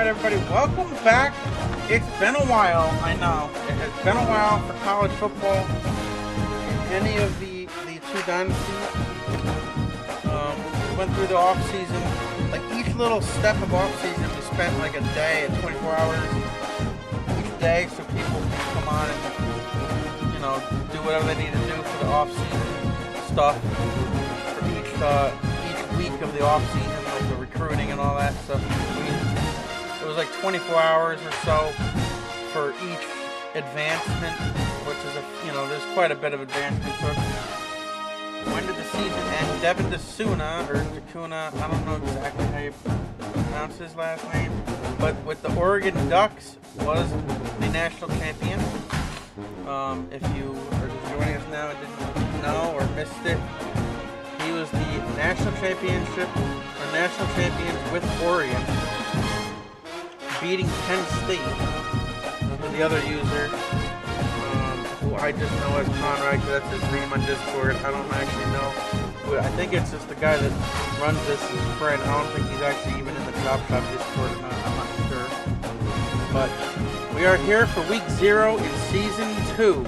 Alright everybody, welcome back. It's been a while, I know. It has been a while for college football in any of the two dynasties. We went through the off season. Like each little step of off season, we spent like a day and 24 hours each day so people can come on and, you know, do whatever they need to do for the off season stuff for each week of the off season, like the recruiting and all that stuff. It was like 24 hours or so for each advancement, which is there's quite a bit of advancement. So when did the season end? Devin Dacuna, I don't know exactly how you pronounce his last name, but with the Oregon Ducks was the national champion. If you are just joining us now and didn't know or missed it, he was the national champions with Oregon, beating Penn State. The other user, who I just know as Conrad, because that's his name on Discord. I don't actually know. I think it's just the guy that runs this as a friend. I don't think he's actually even in the CHOPSHOP Discord or not. I'm not sure. But we are here for week 0 in season 2.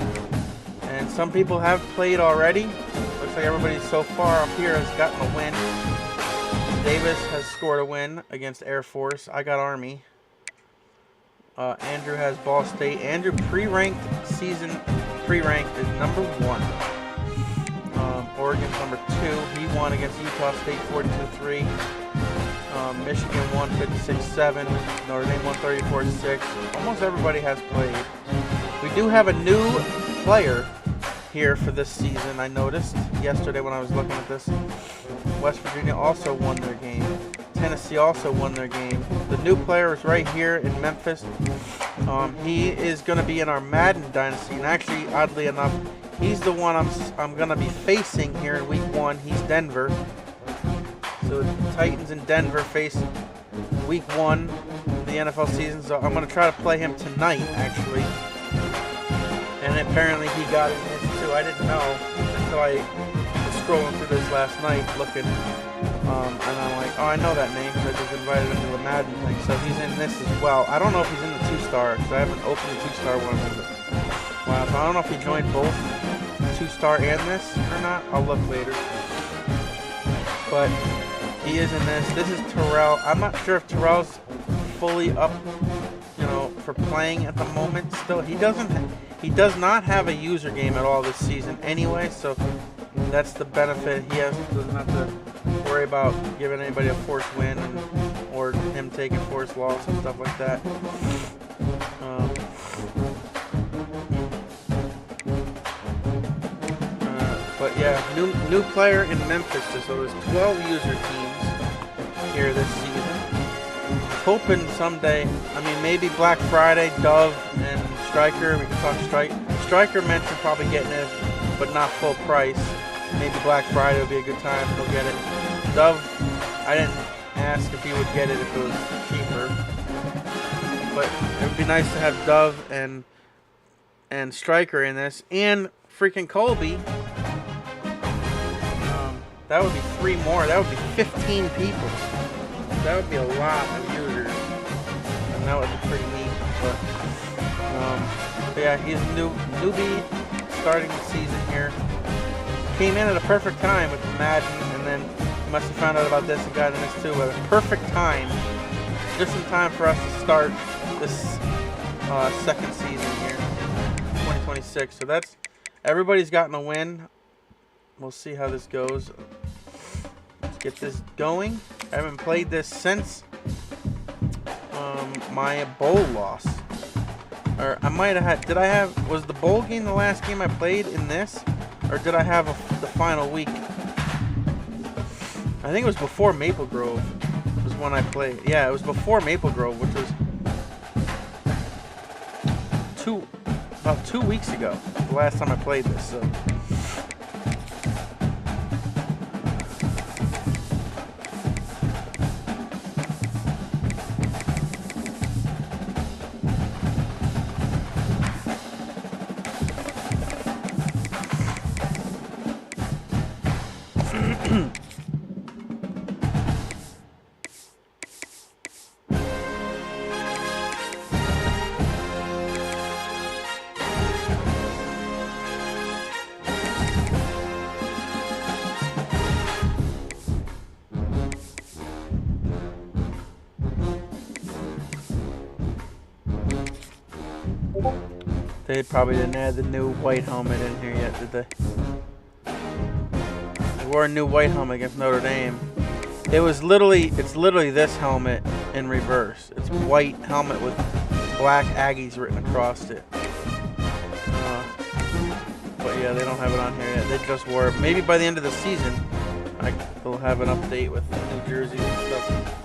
And some people have played already. Looks like everybody so far up here has gotten a win. Davis has scored a win against Air Force. I got Army. Andrew has Ball State. Andrew pre-ranked is number 1. Oregon's number 2. He won against Utah State 42-3. Michigan won 56-7. Notre Dame won 34-6. Almost everybody has played. We do have a new player here for this season. I noticed yesterday when I was looking at this. West Virginia also won their game. Tennessee also won their game. The new player is right here in Memphis. He is going to be in our Madden Dynasty, and actually, oddly enough, he's the one I'm going to be facing here in Week 1. He's Denver. So the Titans and Denver face Week 1 of the NFL season. So I'm going to try to play him tonight, actually. And apparently he got in this too. I didn't know until I was scrolling through this last night, looking. And I'm like, oh, I know that name because I just invited him to the Madden thing. So he's in this as well. I don't know if he's in the 2-star because I haven't opened the 2-star one in a while. So I don't know if he joined both 2-star and this or not. I'll look later. But he is in this. This is Terrell. I'm not sure if Terrell's fully up, for playing at the moment. Still, he does not have a user game at all this season anyway. So that's the benefit. He doesn't have to worry about giving anybody a forced win or him taking forced loss and stuff like that. But yeah, new player in Memphis. So there's 12 user teams here this season. Hoping someday, maybe Black Friday, Dove and Striker. We can talk Striker mentioned probably getting it, but not full price. Maybe Black Friday would be a good time. He'll get it. Dove, I didn't ask if he would get it if it was cheaper, but it would be nice to have Dove and Striker in this, and freaking Colby. That would be 3 more. That would be 15 people. That would be a lot of users, and that would be pretty neat. But yeah, he's a newbie starting the season here. Came in at a perfect time with the Madden, and then he must have found out about this and got in this too. But a perfect time, just in time for us to start this second season here, 2026. So that's everybody's gotten a win. We'll see how this goes. Let's get this going. I haven't played this since my bowl loss. Or I might have had. Was the bowl game the last game I played in this? Or did I have the final week? I think it was before Maple Grove was when I played. Yeah, it was before Maple Grove, which was about 2 weeks ago. The last time I played this. So. They probably didn't add the new white helmet in here yet, did they? They wore a new white helmet against Notre Dame. It's literally this helmet in reverse. It's white helmet with black Aggies written across it. But yeah, they don't have it on here yet. They just wore it. Maybe by the end of the season, they'll have an update with new jerseys and stuff.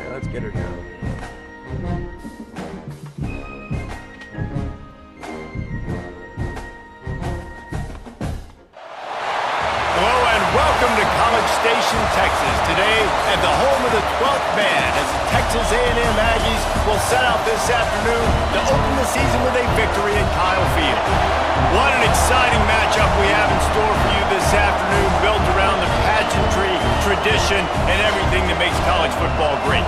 Let's get her down. Hello and welcome to College Station, Texas. Today at the home of the 12th man as the Texas A&M Aggies will set out this afternoon to open the season with a victory at Kyle Field. What an exciting matchup we have in store for you this afternoon, built around the pageantry, tradition, and everything that makes college football great.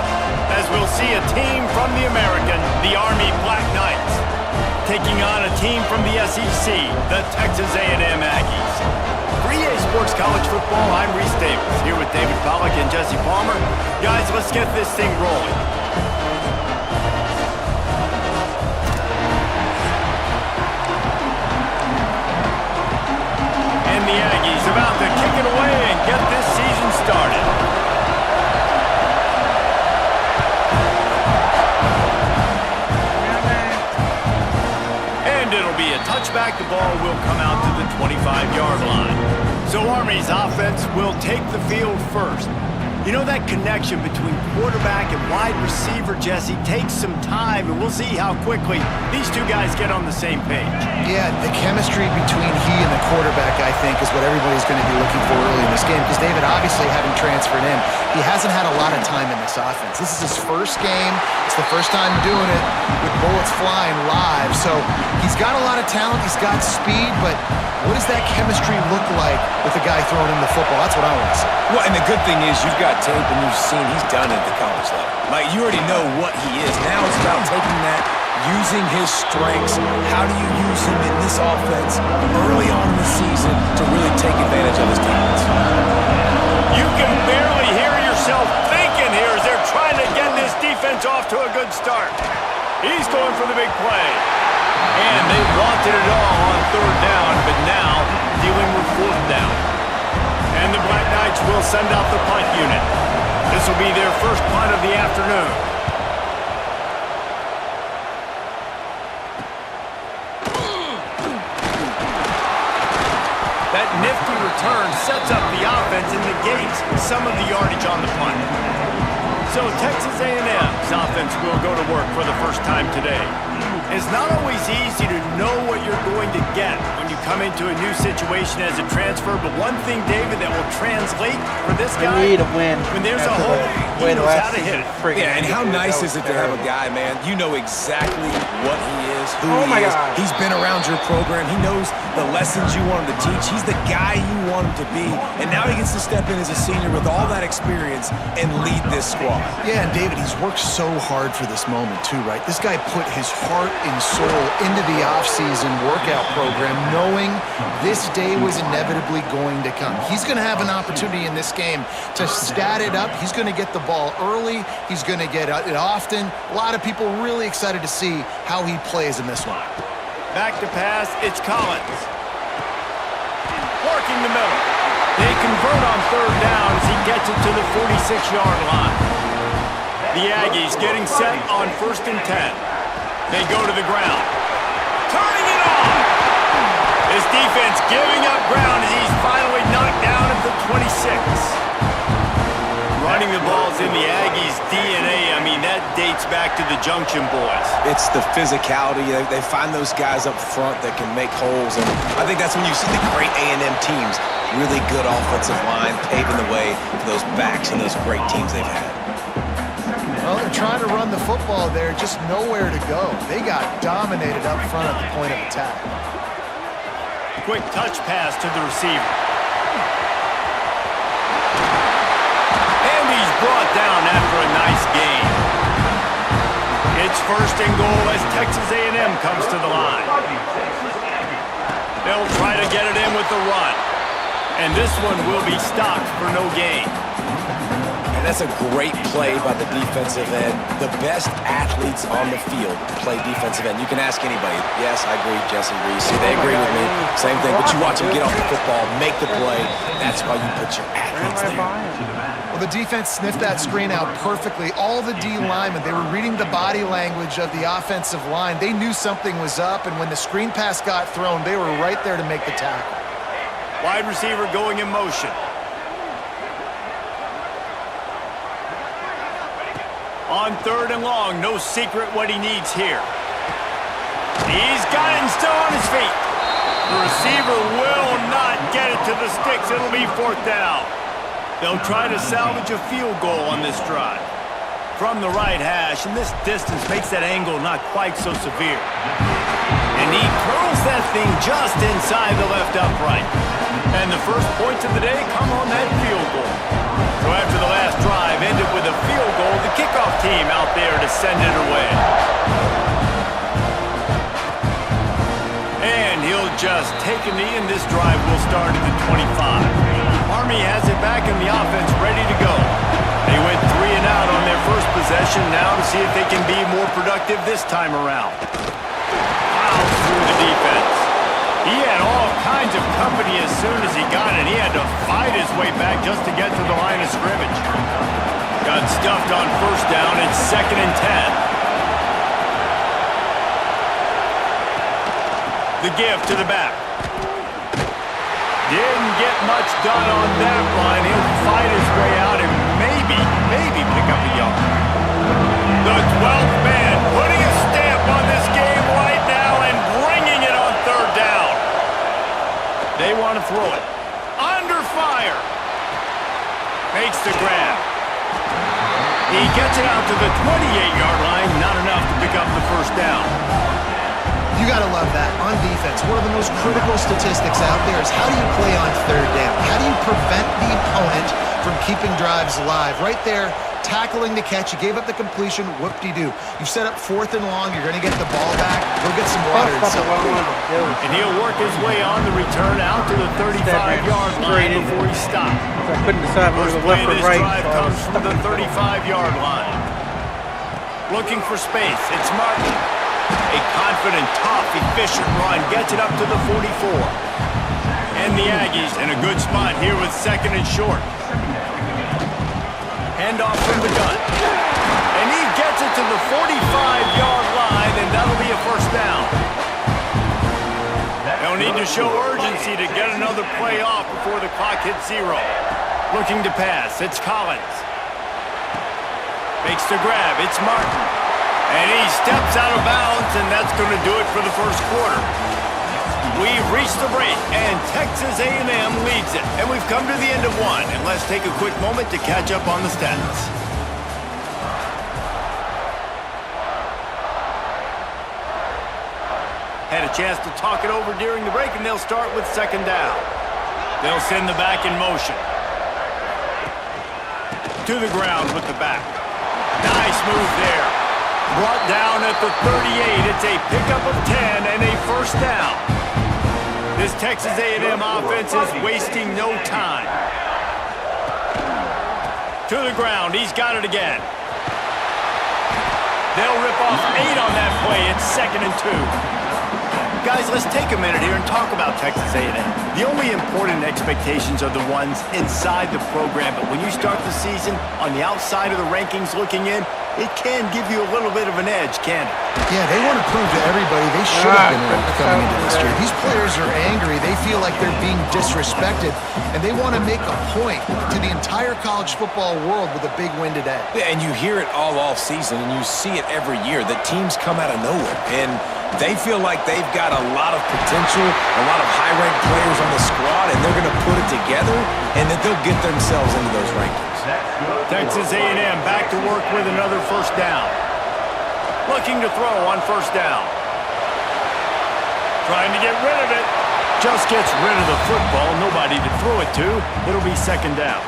As we'll see a team from the American, the Army Black Knights, taking on a team from the SEC, the Texas A&M Aggies. For EA Sports College Football, I'm Reese Davis, here with David Pollack and Jesse Palmer. Guys, let's get this thing rolling. And the Aggies about to kick it away and get this season started. It'll be a touchback. The ball will come out to the 25-yard line. So Army's offense will take the field first. You know, that connection between quarterback and wide receiver, Jesse, takes some time, and we'll see how quickly these two guys get on the same page. Yeah, the chemistry between he and the quarterback, I think, is what everybody's going to be looking for early in this game, because David, obviously, having transferred in, he hasn't had a lot of time in this offense. This is his first game. It's the first time doing it with bullets flying live. So he's got a lot of talent. He's got speed, but what does that chemistry look like with the guy throwing him the football? That's what I want to see. Well, and the good thing is you've got tape and you've seen he's done it at the college level. Like, you already know what he is. Now it's about taking that, using his strengths. How do you use him in this offense early on in the season to really take advantage of his talents? You can barely hear yourself thinking here as they're trying to get this defense off to a good start. He's going for the big play. And they wanted it all on third down, but now dealing with fourth down. And the Black Knights will send out the punt unit. This will be their first punt of the afternoon. That nifty return sets up the offense and negates some of the yardage on the punt. So Texas A&M's offense will go to work for the first time today. It's not always easy to know what you're going to get when you come into a new situation as a transfer, but one thing, David, that will translate for this guy, we need a win. When there's a hole, he knows how to hit it. Yeah, and how nice is it to have a guy, man? You know exactly what he is, who he is. He's been around your program. He knows the lessons you want him to teach. He's the guy you want him to be. And now he gets to step in as a senior with all that experience and lead this squad. Yeah, and David, he's worked so hard for this moment too, right? This guy put his heart and soul into the off-season workout program knowing this day was inevitably going to come. He's going to have an opportunity in this game to stat it up. He's going to get the ball early. He's going to get it often. A lot of people really excited to see how he plays in this one. Back to pass, it's Collins. Working the middle. They convert on third down as he gets it to the 46-yard line. The Aggies getting set on 1st and 10. They go to the ground. Turning it on! His defense giving up ground as he's finally knocked down at the 26. Running the ball's in the Aggies' DNA. I mean, that dates back to the Junction Boys. It's the physicality. They find those guys up front that can make holes. And I think that's when you see the great A&M teams. Really good offensive line paving the way for those backs and those great teams they've had. Well, they're trying to run the football there, just nowhere to go. They got dominated up front at the point of attack. Quick touch pass to the receiver. And he's brought down after a nice gain. It's 1st and goal as Texas A&M comes to the line. They'll try to get it in with the run. And this one will be stopped for no gain. And that's a great play by the defensive end. The best athletes on the field play defensive end. You can ask anybody. Yes, I agree, Jesse Reese. They agree with me. Same thing. But you watch them get off the football, make the play. That's why you put your athletes there. Well, the defense sniffed that screen out perfectly. All the D linemen, they were reading the body language of the offensive line. They knew something was up, and when the screen pass got thrown, they were right there to make the tackle. Wide receiver going in motion. On 3rd and long, no secret what he needs here. He's got it and still on his feet. The receiver will not get it to the sticks. It'll be 4th down. They'll try to salvage a field goal on this drive. From the right hash, and this distance makes that angle not quite so severe. And he curls that thing just inside the left upright. And the first points of the day come on that field goal. So after the last drive ended with a field goal, the kickoff team out there to send it away. And he'll just take a knee, and this drive will start at the 25. Army has it back in the offense ready to go. They went 3 and out on their first possession, now to see if they can be more productive this time around. Fouls through the defense. He had all kinds of company as soon as he got it. He had to fight his way back just to get to the line of scrimmage. Got stuffed on 1st down. It's 2nd and 10. The give to the back. Didn't get much done on that run. He'll fight his way out and maybe pick up a yard. The 12th man putting a stamp on this game right now and bringing it on 3rd down. They want to throw it. Under fire. Makes the grab. He gets it out to the 28-yard line. Not enough to pick up the 1st down. You got to love that. On defense, one of the most critical statistics out there is how do you play on 3rd down? How do you prevent the opponent from keeping drives alive? Right there, tackling the catch. You gave up the completion. Whoop-de-doo. You set up 4th and long. You're going to get the ball back. Go get some water. And he'll work his way on the return out to the 35-yard line before he stops. I couldn't decide whether to left or right. This drive comes from the 35-yard line. Looking for space. It's Martin. A confident, tough, efficient run gets it up to the 44. And the Aggies in a good spot here with 2nd and short. Handoff from the gun. And he gets it to the 45-yard line, and that'll be a 1st down. They'll need to show urgency to get another play off before the clock hits 0. Looking to pass. It's Collins. Makes the grab. It's Martin. And he steps out of bounds, and that's going to do it for the 1st quarter. We've reached the break, and Texas A&M leads it. And we've come to the end of 1, and let's take a quick moment to catch up on the stats. Had a chance to talk it over during the break, and they'll start with 2nd down. They'll send the back in motion. To the ground with the back. Nice move there. Brought down at the 38. It's a pickup of 10 and a 1st down. This Texas A&M offense is wasting no time. To the ground. He's got it again. They'll rip off 8 on that play. It's 2nd and 2. Guys, let's take a minute here and talk about Texas A&M. The only important expectations are the ones inside the program, but when you start the season on the outside of the rankings looking in, it can give you a little bit of an edge, can't it? Yeah, they want to prove to everybody they should have been ranked coming into this year. These players are angry. They feel like they're being disrespected, and they want to make a point to the entire college football world with a big win today. Yeah, and you hear it all off season, and you see it every year. The teams come out of nowhere, and they feel like they've got a lot of potential, a lot of high-ranked players on the squad, and they're going to put it together and that they'll get themselves into those rankings. Texas A&M back to work with another first down. Looking to throw on first down. Trying to get rid of it. Just gets rid of the football. Nobody to throw it to. It'll be second down.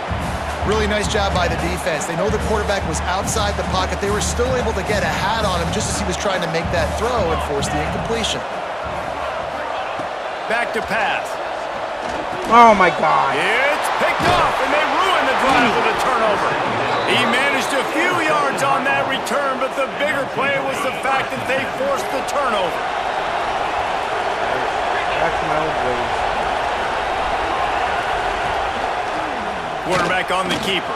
Really nice job by the defense. They know the quarterback was outside the pocket. They were still able to get a hat on him just as he was trying to make that throw and force the incompletion. Back to pass. Oh, my God. It's picked off, and they ruin the drive with a turnover. He managed a few yards on that return, but the bigger play was the fact that they forced the turnover. That's my old ways. Quarterback on the keeper.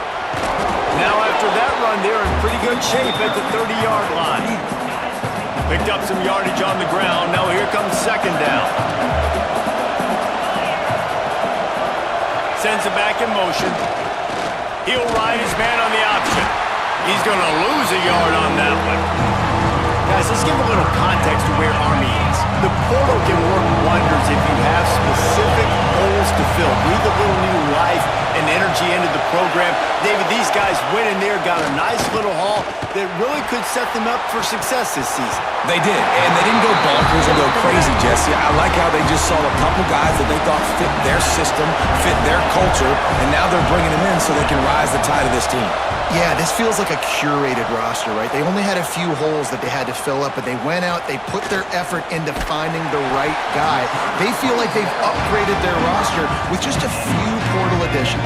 Now after that run, they're in pretty good shape at the 30-yard line. Picked up some yardage on the ground. Now here comes second down. Sends it back in motion. He'll ride his man on the option. He's going to lose a yard on that one. Guys, let's give a little context to where Army is. The portal can work wonders if you have specific holes to fill. Breathe a little new life and energy into the program. David, these guys went in there, got a nice little haul that really could set them up for success this season. They did, and they didn't go bonkers and go crazy, Jesse. I like how they just saw a couple guys that they thought fit their system, fit their culture, and now they're bringing them in so they can rise the tide of this team. Yeah, this feels like a curated roster, right? They only had a few holes that they had to fill up, but they went out, they put their effort into finding the right guy. They feel like they've upgraded their roster with just a few portal additions.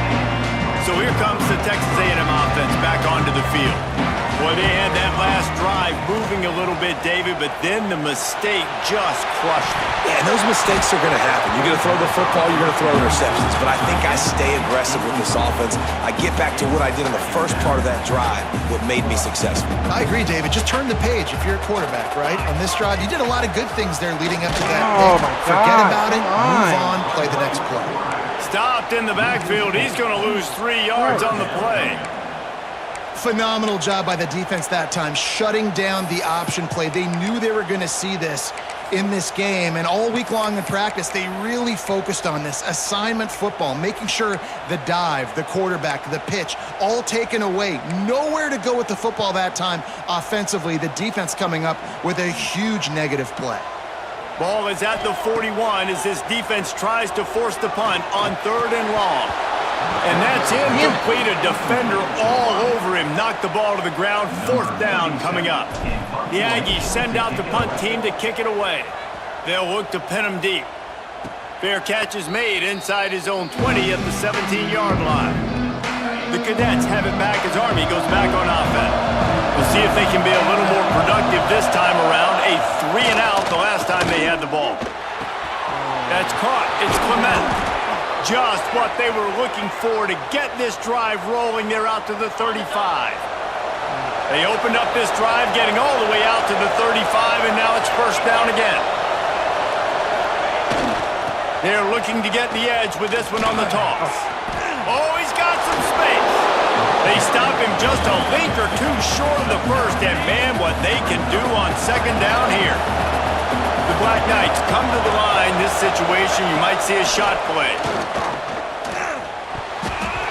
So here comes the Texas A&M offense back onto the field. Boy, they had that last drive moving a little bit, David, but then the mistake just crushed them. Yeah, and those mistakes are going to happen. You're going to throw the football, you're going to throw interceptions, but I think I stay aggressive with this offense. I get back to what I did in the first part of that drive, what made me successful. I agree, David. Just turn the page if you're a quarterback, right? On this drive, you did a lot of good things there leading up to that Oh, pick. my God. Forget about it, move on, play the next play. Stopped in the backfield. He's going to lose 3 yards on the play. Phenomenal job by the defense that time, shutting down the option play. They knew they were going to see this in this game, and all week long in practice, they really focused on this assignment football, making sure the dive, the quarterback, the pitch, all taken away. Nowhere to go with the football that time offensively. The defense coming up with a huge negative play. Ball is at the 41 as this defense tries to force the punt on 3rd and long. And that's incomplete. A defender all over him. Knocked the ball to the ground. 4th down coming up. The Aggies send out the punt team to kick it away. They'll look to pin him deep. Fair catch is made inside his own 20 at the 17-yard line. The Cadets have it back as Army goes back on offense. We'll see if they can be a little more productive this time around. A 3-and-out the last time they had the ball. That's caught. It's Clement. Just what they were looking for to get this drive rolling. They're out to the 35. They opened up this drive, getting all the way out to the 35, and now it's first down again. They're looking to get the edge with this one on the toss. Oh, he's got some space. They stop him just a link or two short of the first, and man, what they can do on second down here. The Black Knights come to the line. This situation, you might see a shot play.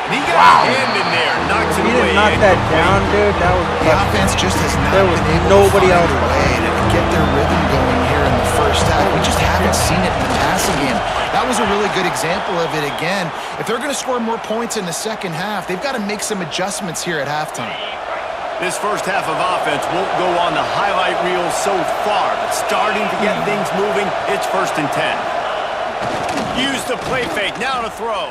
He got a hand in there, knocks it away. He didn't knock that down, dude. That was The offense just has not There was been able nobody to find else. a way to get their rhythm going here in the first half. We just haven't seen it in the passing game. That was a really good example of it again. If they're going to score more points in the second half, they've got to make some adjustments here at halftime. This first half of offense won't go on the highlight reel so far, but starting to get things moving, it's 1st and 10. Use the play fake, now to throw.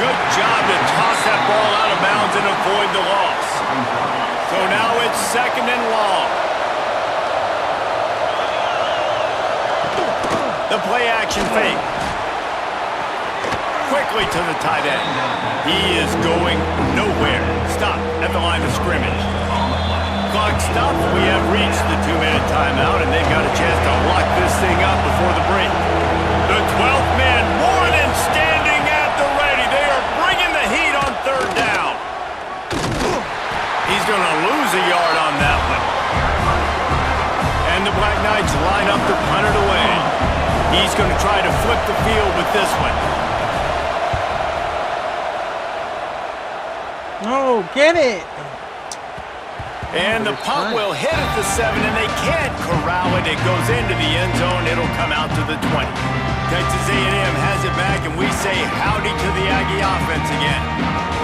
Good job to toss that ball out of bounds and avoid the loss. So now it's 2nd and long. The play action fake. Quickly to the tight end. He is going nowhere. Stop at the line of scrimmage. Clock stopped. We have reached the 2-minute timeout, and they've got a chance to lock this thing up before the break. The 12th man, more than standing at the ready. They are bringing the heat on 3rd down. He's going to lose a yard on that one. And the Black Knights line up to punt it away. He's going to try to flip the field with this one. No, get it. And the punt will hit at the 7, and they can't corral it. It goes into the end zone. It'll come out to the 20. Texas A&M has it back, and we say howdy to the Aggie offense again.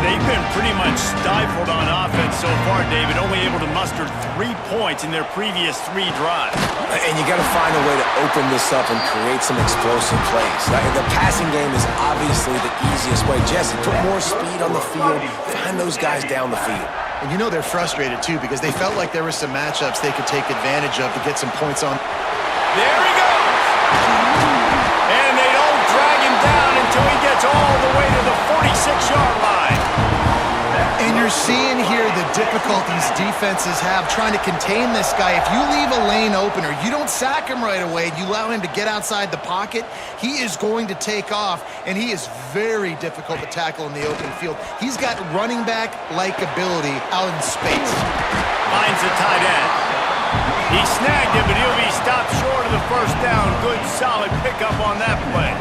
They've been pretty much stifled on offense so far, David, only able to muster 3 points in their previous 3 drives. And you got to find a way to open this up and create some explosive plays. The passing game is obviously the easiest way. Jesse, put more speed on the field. Find those guys down the field. And you know they're frustrated, too, because they felt like there were some matchups they could take advantage of to get some points on. There he goes! And they don't drag him down until he gets all the way to the 46-yard line. And you're seeing here the difficulties defenses have trying to contain this guy. If you leave a lane open or you don't sack him right away, you allow him to get outside the pocket, he is going to take off, and he is very difficult to tackle in the open field. He's got running back-like ability out in space. Finds the tight end. He snagged him, but he'll be stopped short of the first down. Good, solid pickup on that play.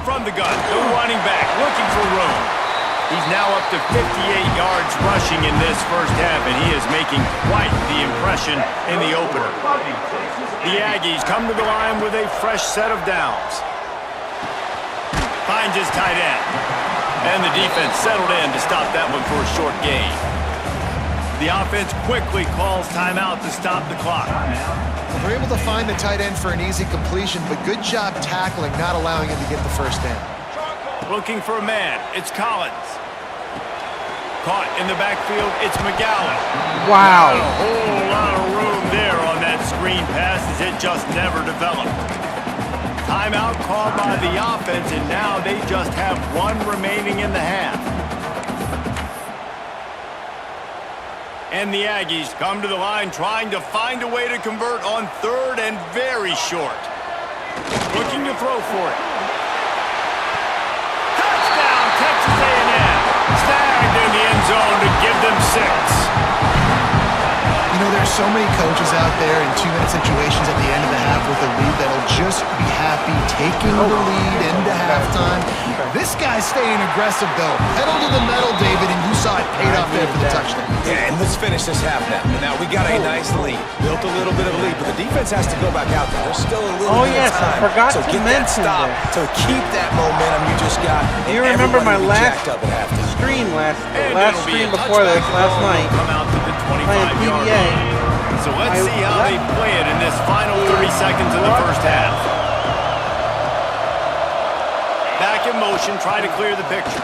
From the gun, the running back looking for room. He's now up to 58 yards rushing in this first half, and he is making quite the impression in the opener. The Aggies come to the line with a fresh set of downs. Finds his tight end. And the defense settled in to stop that one for a short gain. The offense quickly calls timeout to stop the clock. They're able to find the tight end for an easy completion, but good job tackling, not allowing him to get the first down. Looking for a man. It's Collins. Caught in the backfield. It's McGowan. Wow. Not a whole lot of room there on that screen pass as it just never developed. Timeout called by the offense, and now they just have 1 remaining in the half. And the Aggies come to the line trying to find a way to convert on 3rd and very short. Looking to throw for it. Touchdown, Texas A&M. Snagged in the end zone to give them 6. You know, there's so many coaches out there in 2-minute situations at the end of the half with a lead that'll just be happy taking the lead into halftime. This guy's staying aggressive, though. Pedal to the metal, David, and you saw it paid off there for the touchdown. Yeah, and let's finish this half now. Now, we got a nice lead. Built a little bit of a lead, but the defense has to go back out there. There's still a little bit of time. I forgot so to get that mention stop. this. So keep that momentum you just got. Do you remember my last And stream before this, last night, come out to the playing 25-yard PBA? line. So let's see how they play it in this final 30 seconds of the first half. Back in motion, try to clear the picture.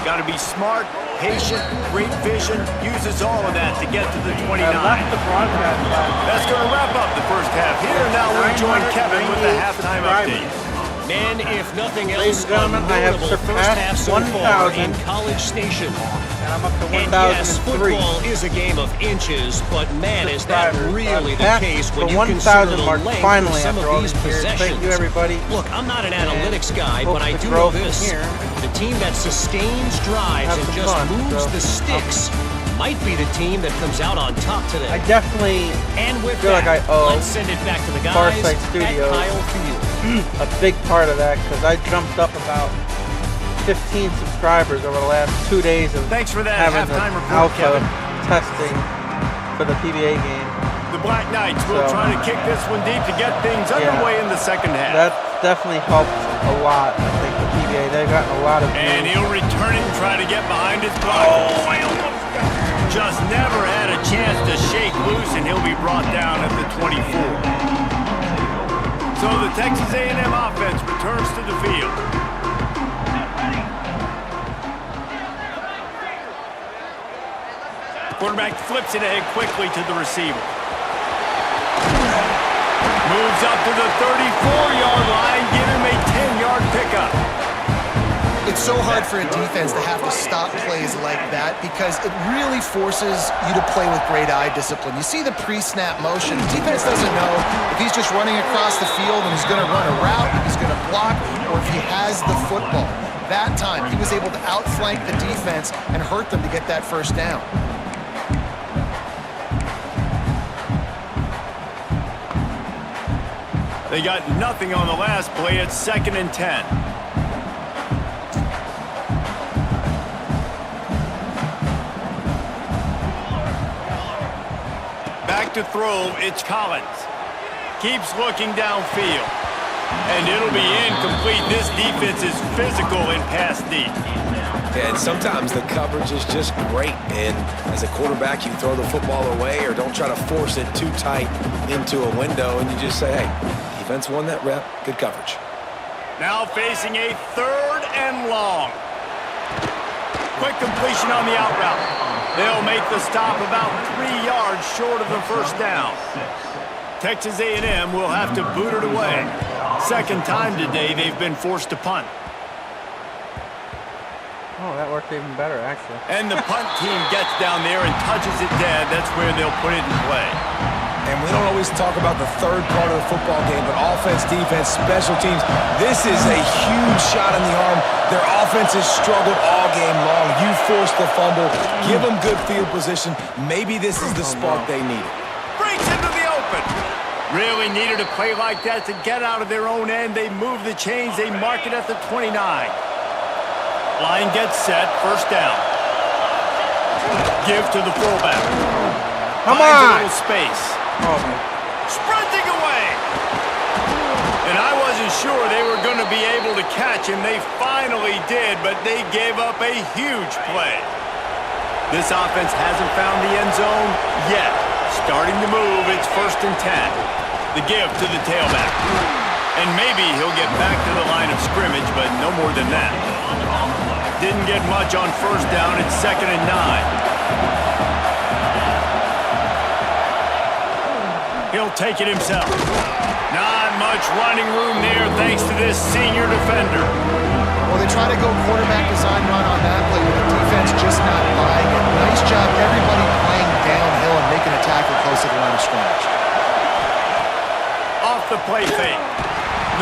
Got to be smart, patient, great vision, uses all of that to get to the 29. That's going to wrap up the first half. Here now we join Kevin with the halftime update. And if nothing Ladies else, and gentlemen, I have unbelievable first half surpassed so far 1,000. in College Station. And I'm up to And yes, 1,003. football is a game of inches, but man, is that subscribers. really the Past case when the you 1,000 consider the mark length finally of some after of all these these years. possessions. Thank you, everybody. Look, I'm not an analytics guy, hope but I to do grow know from this. here. The team that sustains drives Have and some just fun, moves so the sticks might be the team that comes out on top today. I definitely And with feel that, like I owe let's send it back to the guys Farsight at Studios Kyle Field. a big part of that because I jumped up about 15 subscribers over the last 2 days of Thanks for that having the halftime report, alpha Kevin. testing for the PBA game. The Black Knights will So- try to kick this one deep to get things underway in the second half. That definitely helped a lot, I think, the PBA. They've gotten a lot of And views. he'll return it and try to get behind his blockers. Just never had a chance to shake loose, and he'll be brought down at the 24. So the Texas A&M offense returns to the field. Quarterback flips it ahead quickly to the receiver. Moves up to the 34-yard line, give him a 10-yard pickup. It's so hard for a defense to have to stop plays like that because it really forces you to play with great eye discipline. You see the pre-snap motion. The defense doesn't know if he's just running across the field and he's going to run a route, if he's going to block, or if he has the football. That time, he was able to outflank the defense and hurt them to get that first down. They got nothing on the last play. It's 2nd and 10. Back to throw, it's Collins. Keeps looking downfield. And it'll be incomplete. This defense is physical in pass deep. And sometimes the coverage is just great. And as a quarterback, you throw the football away or don't try to force it too tight into a window. And you just say, hey, defense won that rep. Good coverage. Now facing a 3rd and long. Quick completion on the out route. They'll make the stop about 3 yards short of the first down. Texas A&M will have to boot it away. 2nd time today they've been forced to punt. Oh, that worked even better, actually. And the punt team gets down there and touches it dead. That's where they'll put it in play. And we don't always talk about the third part of the football game, but offense, defense, special teams, this is a huge shot in the arm. Their offense has struggled all game long. You force the fumble, give them good field position. Maybe this is the spark they needed. Breaks into the open. Really needed a play like that to get out of their own end. They move the chains. They mark it at the 29. Line gets set. 1st down. Give to the fullback. Come Finds on! a little space. Oh, Sprinting away. And I wasn't sure they were going to be able to catch him. They finally did, but they gave up a huge play. This offense hasn't found the end zone yet. Starting to move. It's 1st and 10. The give to the tailback. And maybe he'll get back to the line of scrimmage, but no more than that. Didn't get much on 1st down. It's 2nd and 9. He'll take it himself. Not much running room there thanks to this senior defender. Well, they try to go quarterback design run on that play, but the defense just not buying it. Nice job, everybody playing downhill and making a tackle close to the line of scrimmage. Off the play fake.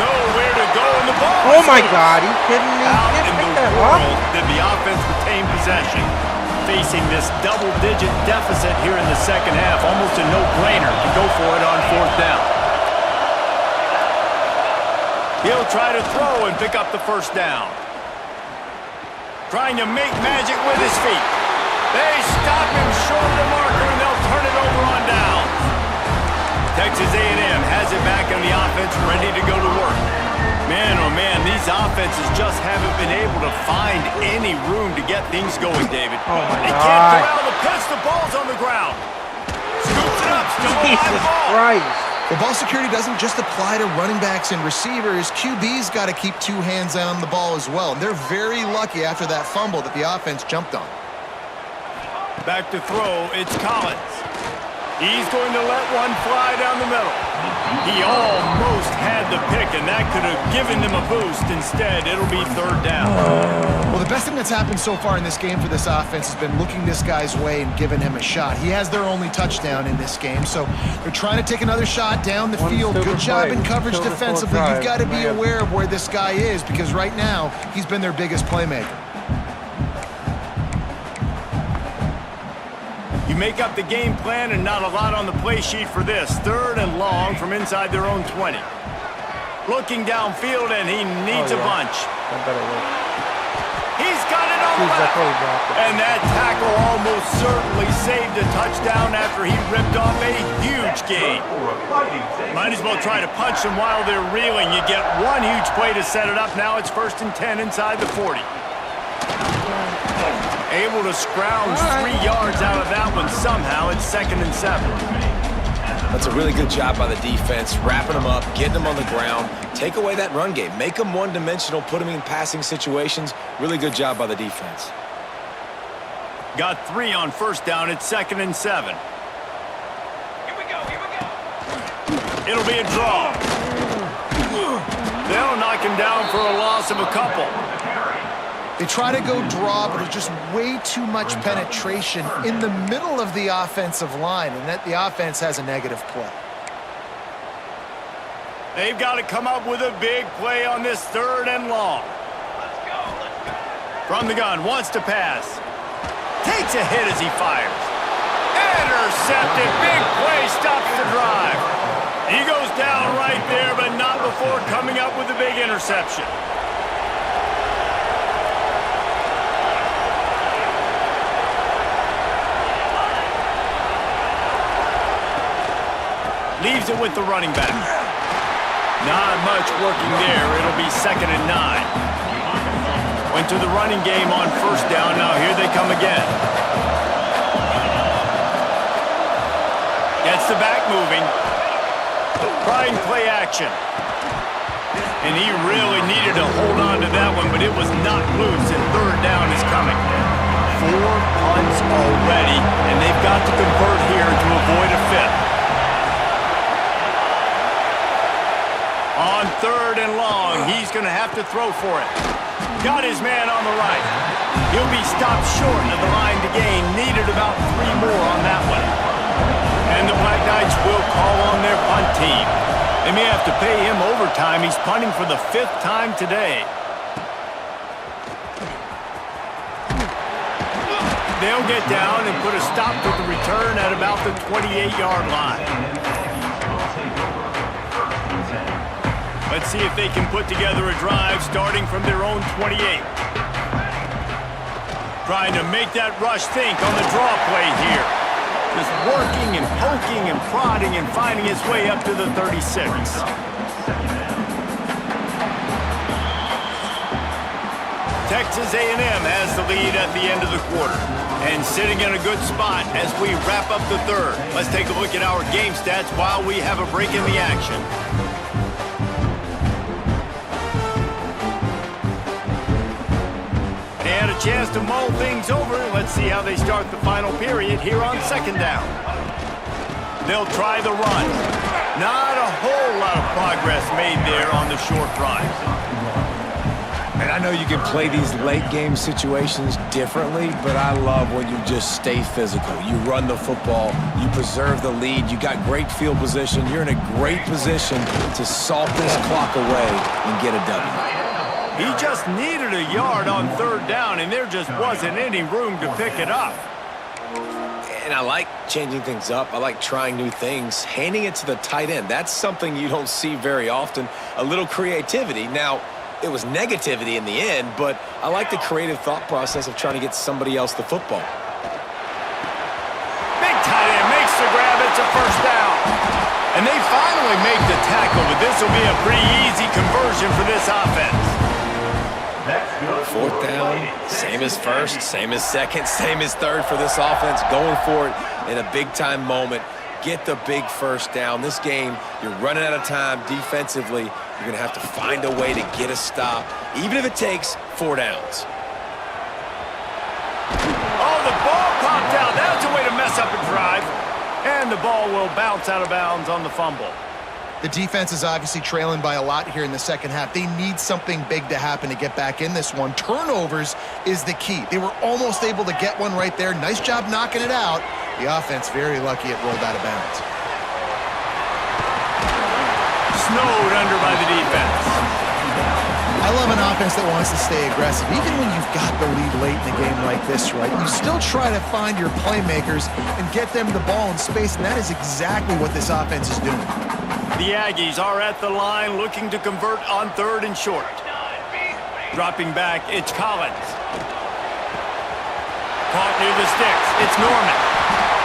Nowhere to go in the ball. oh my God, are you kidding me? Out You in can't the pick that up. world did the offense retain possession. Facing this double-digit deficit here in the 2nd half, almost a no-brainer to go for it on 4th down. He'll try to throw and pick up the 1st down. Trying to make magic with his feet. They stop him short of the marker, and they'll turn it over on downs. Texas A&M has it back in the offense, ready to go to work. Man, oh man, these offenses just haven't been able to find any room to get things going, David. Oh my They God. can't corral the pitch, the ball's on the ground. Scoops it up, still a live Jesus ball. Christ. Well, ball security doesn't just apply to running backs and receivers. QB's got to keep 2 hands on the ball as well. And they're very lucky after that fumble that the offense jumped on. Back to throw, it's Collins. He's going to let one fly down the middle. He almost had the pick, and that could have given them a boost. Instead, it'll be 3rd down. Well, the best thing that's happened so far in this game for this offense has been looking this guy's way and giving him a shot. He has their only touchdown in this game, so they're trying to take another shot down the field. Good job in coverage defensively. You've got to be aware of where this guy is because right now he's been their biggest playmaker. You make up the game plan and not a lot on the play sheet for this. 3rd and long from inside their own 20. Looking downfield, and he needs a bunch. That better work. He's got it on the left. And that tackle almost certainly saved a touchdown after he ripped off a huge gain. Might as well try to punch them while they're reeling. You get one huge play to set it up. Now it's 1st and 10 inside the 40. Able to scrounge 3 yards out of that one somehow. It's 2nd and 7. That's a really good job by the defense, wrapping them up, getting them on the ground, take away that run game, make them one-dimensional, put them in passing situations. Really good job by the defense. Got 3 on 1st down. It's 2nd and 7. Here we go. It'll be a draw. They'll knock him down for a loss of a couple. They try to go draw, but there's just way too much penetration in the middle of the offensive line, and that the offense has a negative play. They've got to come up with a big play on this 3rd and long. Let's go. From the gun, wants to pass. Takes a hit as he fires. Intercepted. Big play, stops the drive. He goes down right there, but not coming up with a big interception. Leaves it with the running back. Not much working there. It'll be 2nd and 9. Went to the running game on 1st down. Now here they come again. Gets the back moving. Trying play action. And he really needed to hold on to that one, but it was not loose, and 3rd down is coming. 4 punts already, and they've got to convert here to avoid a 5th. On 3rd and long, he's going to have to throw for it. Got his man on the right. He'll be stopped short of the line to gain. Needed about 3 more on that one. And the Black Knights will call on their punt team. They may have to pay him overtime. He's punting for the 5th time today. They'll get down and put a stop to the return at about the 28-yard line. Let's see if they can put together a drive starting from their own 28. Trying to make that rush think on the draw play here. Just working and poking and prodding and finding his way up to the 36. Texas A&M has the lead at the end of the quarter and sitting in a good spot as we wrap up the 3rd. Let's take a look at our game stats while we have a break in the action. They had a chance to mull things over. Let's see how they start the final period here on 2nd down. They'll try the run. Not a whole lot of progress made there on the short drive. And I know you can play these late game situations differently, but I love when you just stay physical. You run the football, you preserve the lead, you got great field position, you're in a great position to salt this clock away and get a W. He just needed a yard on 3rd down, and there just wasn't any room to pick it up. And I like changing things up. I like trying new things. Handing it to the tight end, that's something you don't see very often. A little creativity. Now, it was negativity in the end, but I like the creative thought process of trying to get somebody else the football. Big tight end makes the grab. It's a 1st down. And they finally make the tackle, but this will be a pretty easy conversion for this offense. 4th down, same as 1st, same as 2nd, same as 3rd for this offense. Going for it in a big-time moment. Get the big 1st down. This game, you're running out of time defensively. You're going to have to find a way to get a stop, even if it takes 4 downs. Oh, the ball popped out. That's a way to mess up a drive. And the ball will bounce out of bounds on the fumble. The defense is obviously trailing by a lot here in the 2nd half. They need something big to happen to get back in this one. Turnovers is the key. They were almost able to get one right there. Nice job knocking it out. The offense very lucky it rolled out of bounds. Snowed under by the defense. I love an offense that wants to stay aggressive. Even when you've got the lead late in a game like this, right? You still try to find your playmakers and get them the ball in space, and that is exactly what this offense is doing. The Aggies are at the line looking to convert on 3rd and short. Dropping back, it's Collins. Caught near the sticks, it's Norman.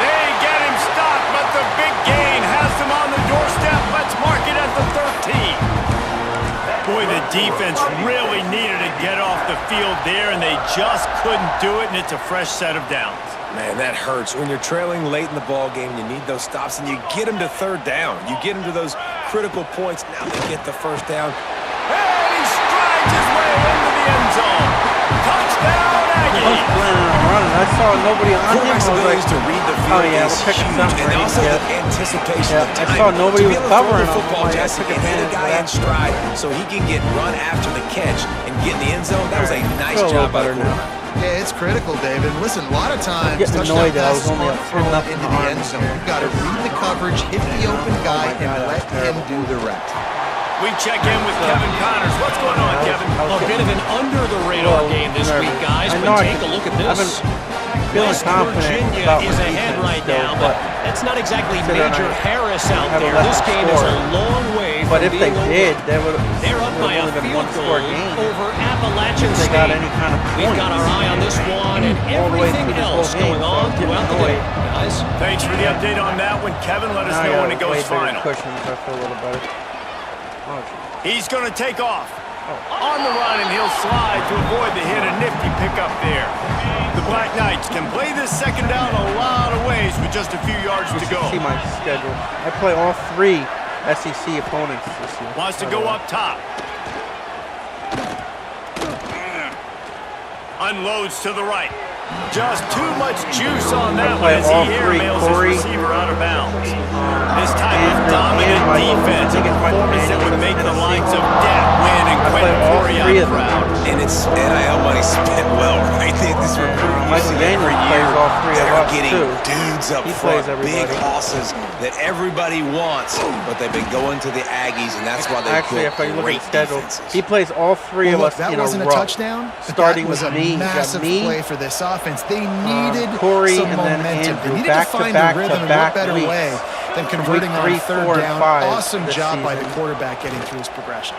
They get him stopped, but the big gain has them on the doorstep. Let's mark it at the 13. Boy, the defense really needed to get off the field there, and they just couldn't do it, and it's a fresh set of downs. Man, that hurts. When you're trailing late in the ball game, you need those stops, and you get them to 3rd down. You get them to those critical points. Now they get the 1st down. And he strides his way into the end zone. Touchdown, I was Aggies! planning on running. I saw nobody on him. I was like, to read the oh field yeah, is we're picking huge. something. And also Yeah. the anticipation of I time. saw nobody To be was able to throw covering the him. football, I'm like, I Jesse, took and hit a advantage of guy that. in stride so he can get run after the catch and get in the end zone. That was a nice Feel a job little by the better now. quarterback. Yeah, it's critical, David. Listen, a lot of times Getting touchdown annoyed that I was passes only aren't up thrown 3-0 into the end zone. You've got to read the coverage, hit the open guy, and let him do the rest. We check in with Kevin Connors. What's going on, Kevin? A bit of an under-the-radar game this week, guys, but take a look at this. Feeling West confident Virginia about is my ahead defense right still, now, but that's not exactly considering Major I Harris out have a there. less This game is score. a long ways away But from if they being did, they would They're up by a only been field one-score goal game. over Appalachian If they State. got any kind of We've points. got our eye on this one and All the way everything through this whole else game, going so on I'm getting throughout the day, annoyed. guys. Thanks for the update on that one, Kevin. Let us Now I know got when it goes way bigger final. cushions. I feel a little better. Oh, geez. He's going to take off. On the run, and he'll slide to avoid the hit. A nifty pickup there. The Black Knights can play this second down a lot of ways with just a few yards You to should go. see my schedule. I play all 3 SEC opponents this year. Wants to go up top. Unloads to the right. Just too much juice on that one as he airmails his receiver out of bounds. This type of dominant defense and performance that would make the likes of Dat win and Quentin Corey out proud. And it's NIL money spent well, right? This recruiting Mike Daniels plays all 3 of us, getting too. dudes up He front, plays big everybody. hosses that everybody wants, but they've been going to the Aggies, and that's why they Actually, if built I look great at the schedule, defenses. he plays all 3 Well, of look, us that in a wasn't row. a touchdown. But Starting that was with a me. You got massive me, play for this offense. They needed Corey, some and then momentum. Andrew. They needed to find a rhythm, and what better weeks. way than converting Week on 3, 3rd 4, and down. 5 Awesome this job by the season. quarterback getting through his progression.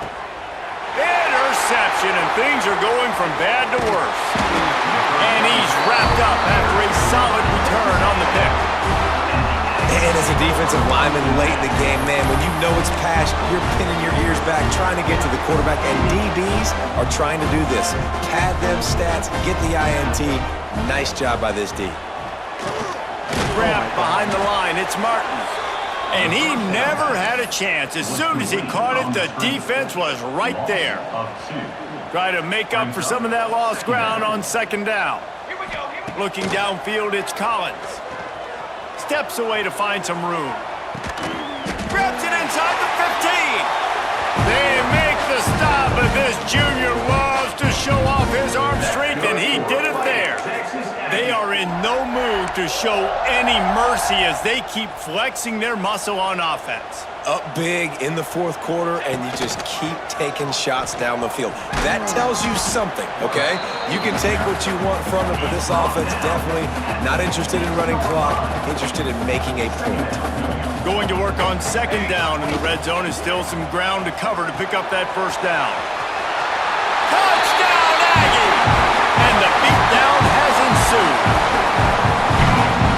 Interception, and things are going from bad to worse. And he's wrapped up after a solid return on the pick. And as a defensive lineman late in the game, man, when you know it's pass, you're pinning your ears back, trying to get to the quarterback, and DBs are trying to do this. Pad them stats, get the INT. Nice job by this D. Wrapped behind the line, it's Martin. And he never had a chance. As soon as he caught it, the defense was right there. Try to make up for some of that lost ground on 2nd down. Looking downfield, it's Collins. Steps away to find some room. Grabs it inside the 15. They make the stop, but this junior loves to show off his arm strength, and he did it there. They are in no mood to show any mercy as they keep flexing their muscle on offense. Up big in the 4th quarter, and you just keep taking shots down the field. That tells you something, okay? You can take what you want from it, but this offense definitely not interested in running clock, interested in making a point. Going to work on 2nd down in the red zone is still some ground to cover to pick up that 1st down. Touchdown, Aggie! And the beatdown has ensued.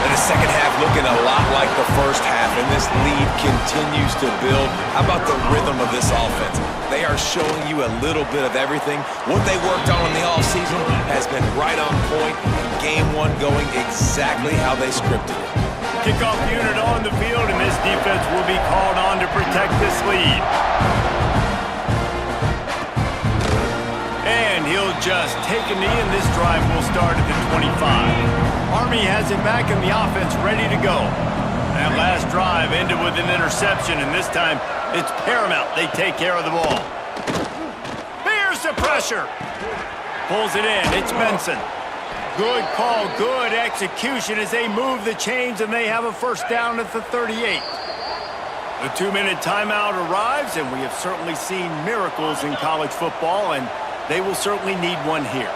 And the second half looking a lot like the first half, and this lead continues to build. How about the rhythm of this offense? They are showing you a little bit of everything. What they worked on in the offseason has been right on point, and game 1 going exactly how they scripted it. Kickoff unit on the field, and this defense will be called on to protect this lead. And he'll just take a knee, and this drive will start at the 25. Army has it back in the offense, ready to go. That last drive ended with an interception, and this time it's paramount they take care of the ball. Here's the pressure. Pulls it in. It's Benson. Good call, good execution as they move the chains, and they have a 1st down at the 38. The 2-minute timeout arrives, and we have certainly seen miracles in college football, and they will certainly need one here.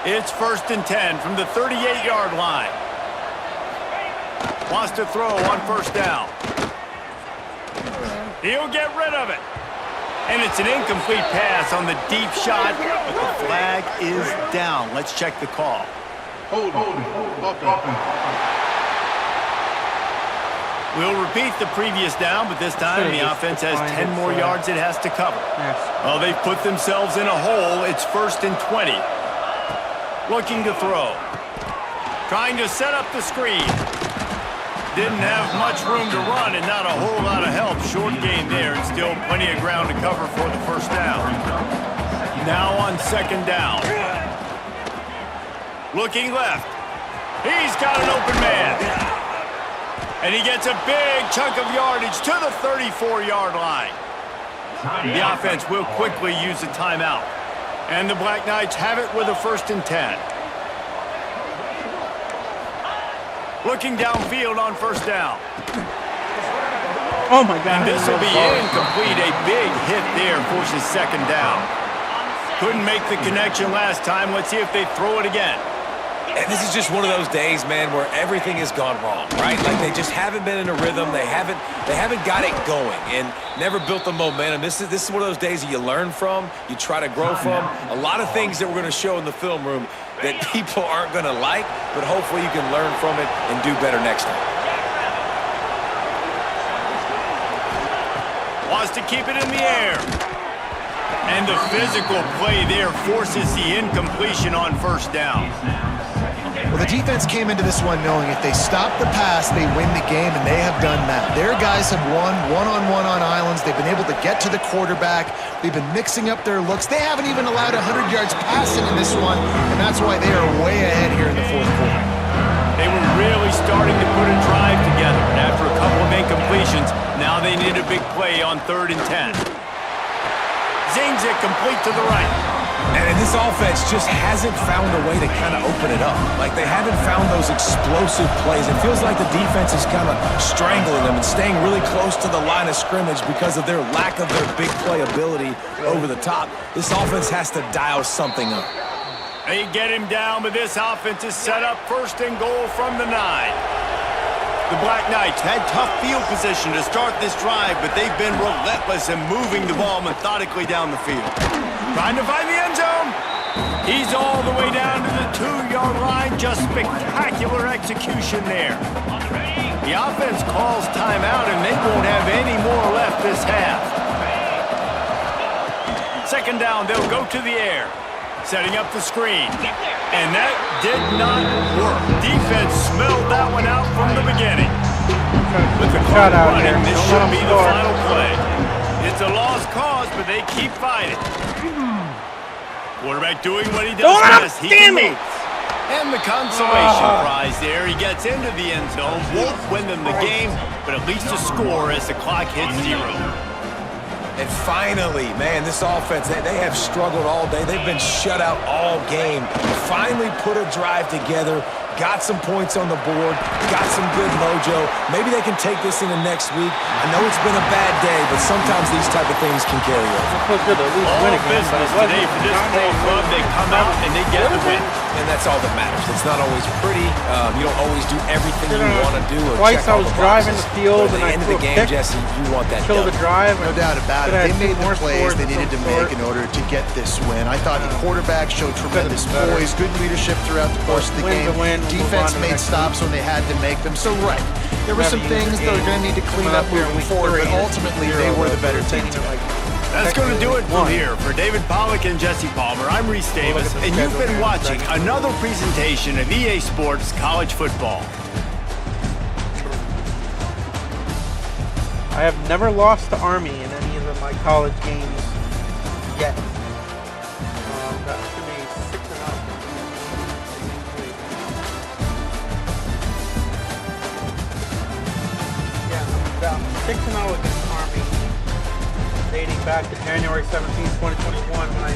It's 1st and 10 from the 38-yard line. Wants to throw on 1st down. He'll get rid of it. And it's an incomplete pass on the deep shot, but the flag is down. Let's check the call. Hold on. We'll repeat the previous down, but this time the offense has 10 more yards it has to cover. Yes. Well, they've put themselves in a hole. It's 1st and 20. Looking to throw. Trying to set up the screen. Didn't have much room to run and not a whole lot of help. Short gain there and still plenty of ground to cover for the 1st down. Now on 2nd down. Looking left. He's got an open man. And he gets a big chunk of yardage to the 34-yard line. The offense will quickly use a timeout. And the Black Knights have it with a 1st and 10. Looking downfield on 1st down. Oh, my God. And this will be incomplete. A big hit there forces 2nd down. Couldn't make the connection last time. Let's see if they throw it again. And this is just one of those days, man, where everything has gone wrong, right? Like they just haven't been in a rhythm. They haven't got it going and never built the momentum. This is one of those days that you learn from, you try to grow from. A lot of things that we're going to show in the film room that people aren't going to like, but hopefully you can learn from it and do better next time. Wants to keep it in the air. And the physical play there forces the incompletion on first down. Well, the defense came into this one knowing if they stop the pass, they win the game, and they have done that. Their guys have won one-on-one on islands. They've been able to get to the quarterback. They've been mixing up their looks. They haven't even allowed 100 yards passing in this one, and that's why they are way ahead here in the fourth quarter. They were really starting to put a drive together, and after a couple of incompletions, now they need a big play on 3rd and 10. Zings it complete to the right. And this offense just hasn't found a way to kind of open it up. Like they haven't found those explosive plays. It feels like the defense is kind of strangling them and staying really close to the line of scrimmage because of their lack of their big play ability over the top. This offense has to dial something up. They get him down, but this offense is set up 1st and goal from the 9. The Black Knights had tough field position to start this drive, but they've been relentless in moving the ball methodically down the field. Trying to find the end zone. He's all the way down to the 2-yard line. Just spectacular execution there. The offense calls timeout, and they won't have any more left this half. 2nd down, they'll go to the air. Setting up the screen. And that did not work. Defense smelled that one out from the beginning. With the clock running, this should be the final play. It's a lost cause, but they keep fighting. Quarterback doing what he does best. He can move. And the consolation prize there. He gets into the end zone. Won't win them the game, but at least a score as the clock hits 0. And finally, man, this offense, they have struggled all day. They've been shut out all game. Finally put a drive together, got some points on the board, got some good mojo. Maybe they can take this into next week. I know it's been a bad day, but sometimes these type of things can carry over. It feels good to at least win a game. Business today for this ball club. They come out and they get the win. And that's all that matters. It's not always pretty. You don't always do everything you want to do. Or twice check I all was the driving boxes. the field But at the and end of the game, Jesse, you want that kill the drive. No doubt about it. They made the plays they needed to make in order to get this win. I thought the quarterback showed tremendous poise, good leadership throughout the course of the game. Defense made stops when they had to make them. So, right, there were some things that are going to need to clean up moving forward, but ultimately they were the better team. That's going to do it from here. For David Pollack and Jesse Palmer, I'm Reese Davis, and you've been watching another presentation of EA Sports College Football. I have never lost to Army in any of my college games yet. That should be 6-0. Yeah, I'm 6-0 against Army, dating back to January 17, 2021, when I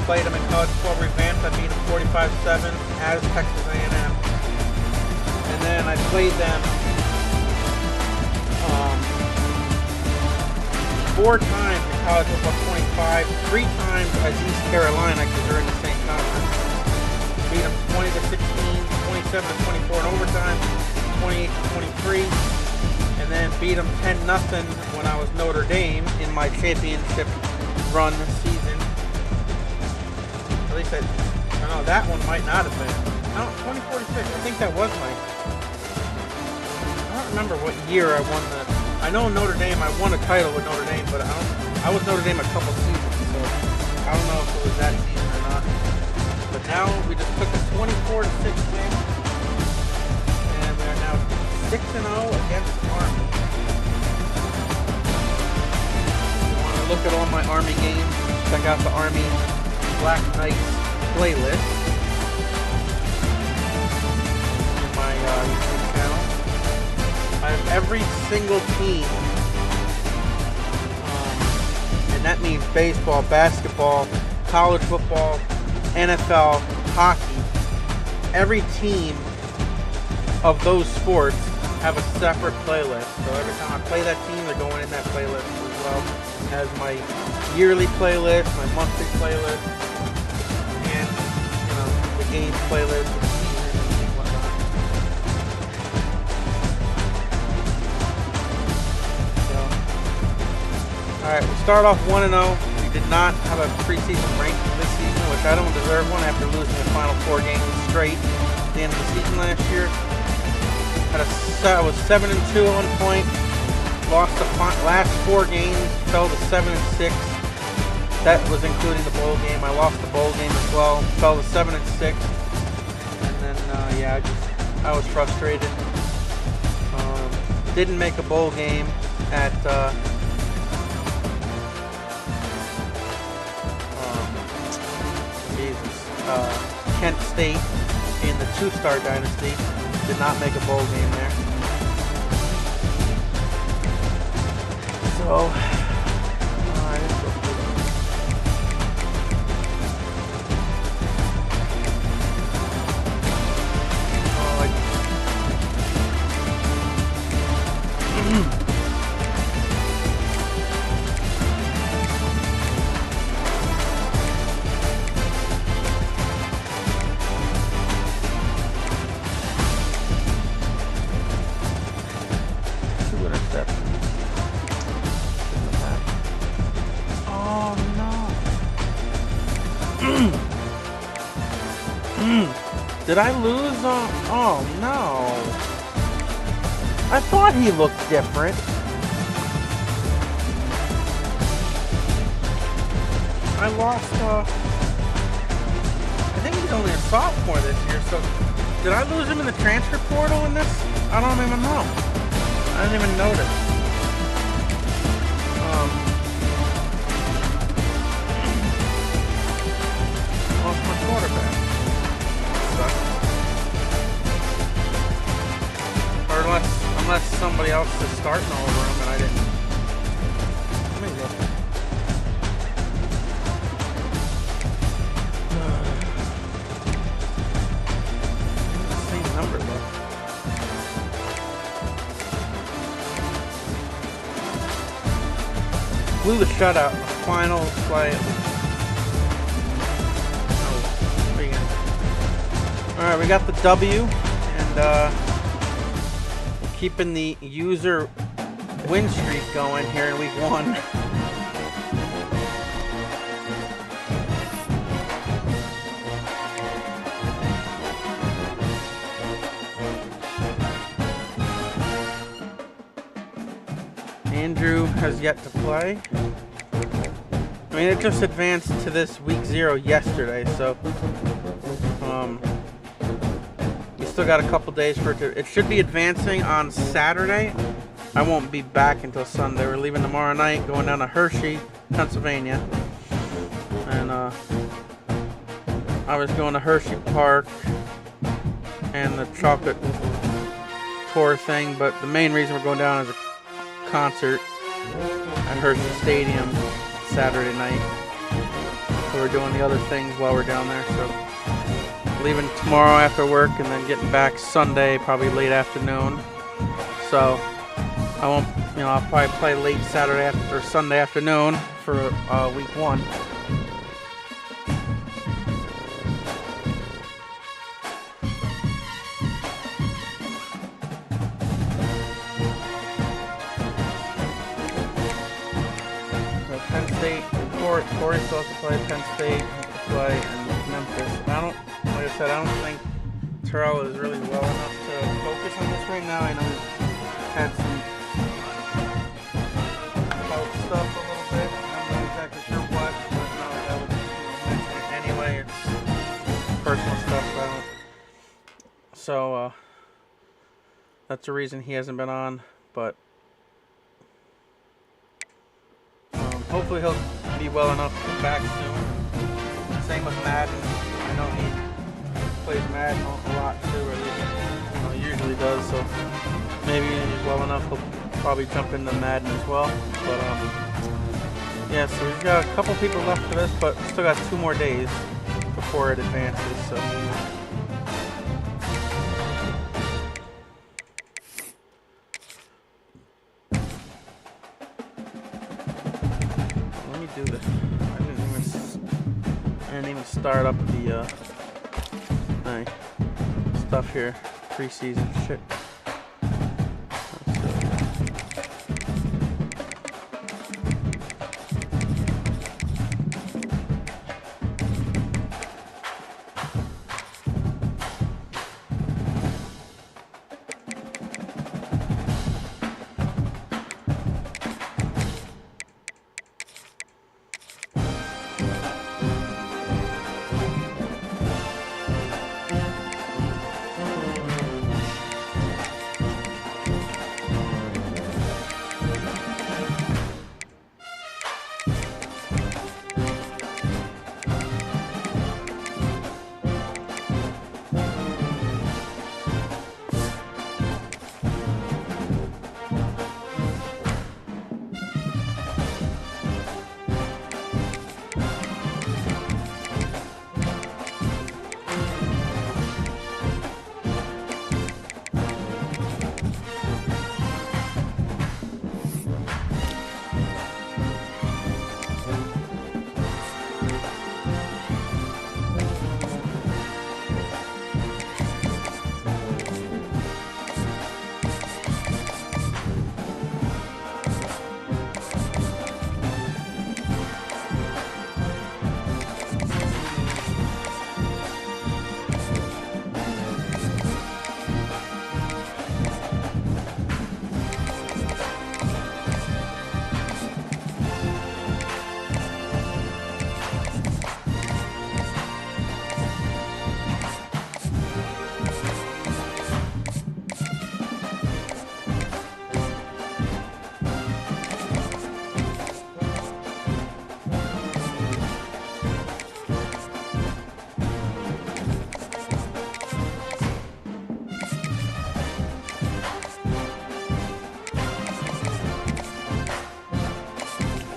played them in College Football Revamped. I beat them 45-7 as Texas A&M. And then I played them 4 times in College Football 25, 3 times as East Carolina because they're in the same conference. Beat them 20-16, 27-24 in overtime, 28-23, and then beat them 10-0 when I was Notre Dame in my championship run season. At least I don't know, that one might not have been. No, 2046. I think that was my. I don't remember what year I won the. I know Notre Dame, I won a title with Notre Dame, but I was Notre Dame a couple seasons, so I don't know if it was that season or not. But now we just took a 24-6 win, and we are now 6-0 against Army. If you want to look at all my Army games, check out the Army Black Knights playlist on my YouTube channel. I have every single team, and that means baseball, basketball, college football, NFL, hockey. Every team of those sports have a separate playlist. So every time I play that team, they're going in that playlist as well as my yearly playlist, my monthly playlist, and the game playlist, the season Alright, we start off 1-0. We did not have a preseason ranking this season, which I don't deserve one after losing the final 4 games straight at the end of the season last year. I was 7-2 at one point. Lost the last 4 games, fell to 7-6. That was including the bowl game. I lost the bowl game as well, fell to 7-6. And then, yeah, I was frustrated. Didn't make a bowl game at Kent State in the 2-star dynasty. Did not make a bowl game there. So, I didn't go through Did I lose on? Oh no. I thought he looked different. I lost, I think he's only a sophomore this year, so did I lose him in the transfer portal in this? I don't even know. I didn't even notice. Lost my quarterback. Or unless somebody else is starting over him and I didn't. Let me look. Same number though. Blew the shutout in the final play. Alright, we got the W, and keeping the user win streak going here in week 1. Andrew has yet to play. I mean, it just advanced to this week 0 yesterday, so still got a couple days for it to. It should be advancing on Saturday. I won't be back until Sunday. We're leaving tomorrow night, going down to Hershey, Pennsylvania, and I was going to Hershey Park and the chocolate tour thing, but the main reason we're going down is a concert at Hershey Stadium Saturday night. So we're doing the other things while we're down there. So leaving tomorrow after work and then getting back Sunday, probably late afternoon. So I won't, I'll probably play late Saturday or Sunday afternoon for week 1. Penn State, Corey still has to play. Penn State play and Memphis. Like I said, I don't think Terrell is really well enough to focus on this right now. I know he's had some health stuff a little bit. I'm not exactly sure what, but no, that would mention it anyway. It's personal stuff. So that's the reason he hasn't been on. But hopefully he'll be well enough to come back soon. Same with Madden. I know he plays Madden a lot too, or at least he usually does. So maybe when he's well enough, he'll probably jump into Madden as well. But yeah, so we've got a couple people left for this, but still got 2 more days before it advances. So. Do this. I didn't even start up the stuff here. Preseason shit.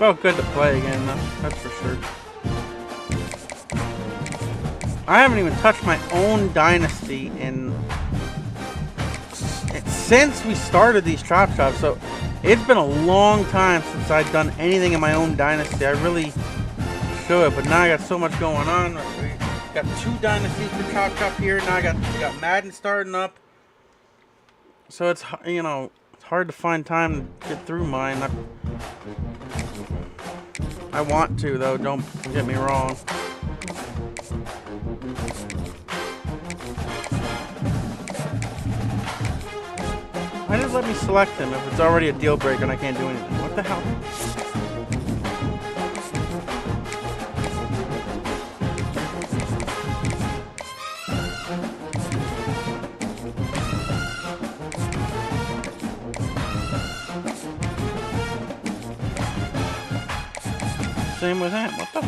Felt good to play again, though. That's for sure. I haven't even touched my own dynasty since we started these chop shops. So it's been a long time since I've done anything in my own dynasty. I really should, but now I got so much going on. We got 2 dynasties for chop shop here. Now I got Madden starting up. So it's, you know, it's hard to find time to get through mine. I want to, though, don't get me wrong. Why just let me select him if it's already a deal breaker and I can't do anything? What the hell? Same with him. What the?